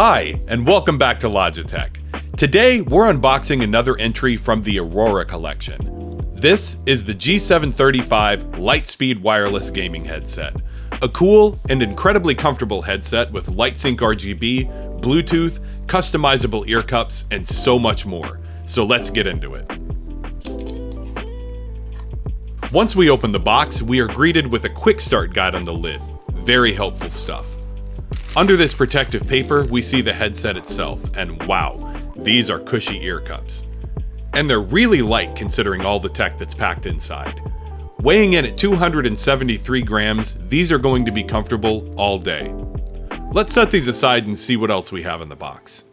Hi, and welcome back to Logitech. Today, we're unboxing another entry from the Aurora Collection. This is the G735 LIGHTSPEED wireless gaming headset. A cool and incredibly comfortable headset with LightSync RGB, Bluetooth, customizable ear cups, and so much more. So let's get into it. Once we open the box, we are greeted with a quick start guide on the lid. Very helpful stuff. Under this protective paper, we see the headset itself, and wow, these are cushy ear cups. And they're really light considering all the tech that's packed inside. Weighing in at 273 grams, these are going to be comfortable all day. Let's set these aside and see what else we have in the box.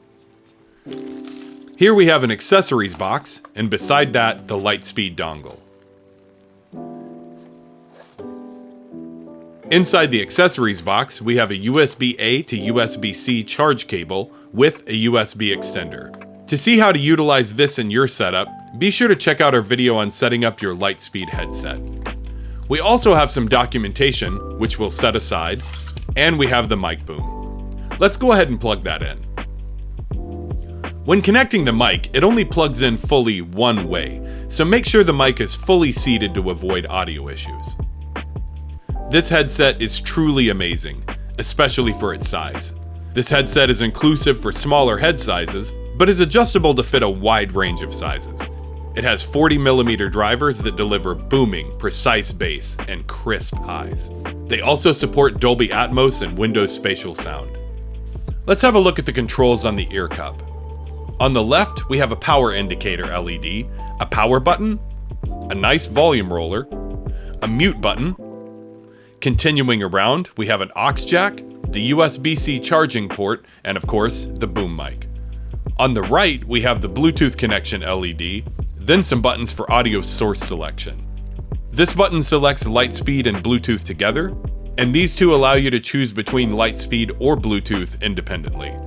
Here we have an accessories box, and beside that, the LIGHTSPEED dongle. Inside the accessories box, we have a USB-A to USB-C charge cable with a USB extender. To see how to utilize this in your setup, be sure to check out our video on setting up your LIGHTSPEED headset. We also have some documentation, which we'll set aside, and we have the mic boom. Let's go ahead and plug that in. When connecting the mic, it only plugs in fully one way, so make sure the mic is fully seated to avoid audio issues. This headset is truly amazing, especially for its size. This headset is inclusive for smaller head sizes, but is adjustable to fit a wide range of sizes. It has 40mm drivers that deliver booming, precise bass and crisp highs. They also support Dolby Atmos and Windows Spatial Sound. Let's have a look at the controls on the ear cup. On the left, we have a power indicator LED, a power button, a nice volume roller, a mute button. Continuing around, we have an aux jack, the USB-C charging port, and of course, the boom mic. On the right, we have the Bluetooth connection LED, then some buttons for audio source selection. This button selects LIGHTSPEED and Bluetooth together, and these two allow you to choose between LIGHTSPEED or Bluetooth independently.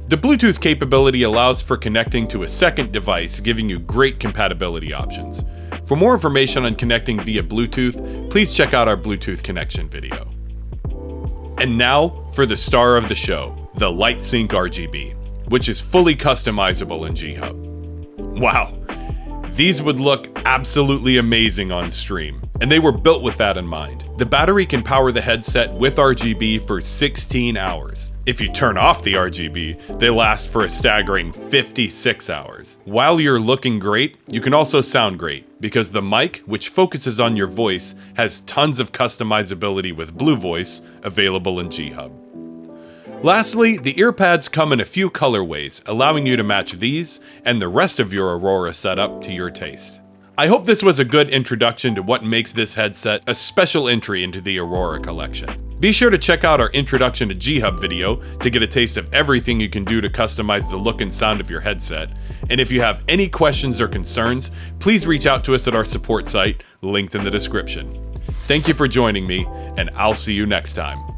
The Bluetooth capability allows for connecting to a second device, giving you great compatibility options. For more information on connecting via Bluetooth, please check out our Bluetooth connection video. And now for the star of the show, the LightSync RGB, which is fully customizable in G-Hub. Wow, these would look absolutely amazing on stream, and they were built with that in mind. The battery can power the headset with RGB for 16 hours. If you turn off the RGB, they last for a staggering 56 hours. While you're looking great, you can also sound great, because the mic, which focuses on your voice, has tons of customizability with Blue Voice, available in G-Hub. Lastly, the earpads come in a few colorways, allowing you to match these and the rest of your Aurora setup to your taste. I hope this was a good introduction to what makes this headset a special entry into the Aurora Collection. Be sure to check out our Introduction to G-Hub video to get a taste of everything you can do to customize the look and sound of your headset. And if you have any questions or concerns, please reach out to us at our support site, linked in the description. Thank you for joining me, and I'll see you next time.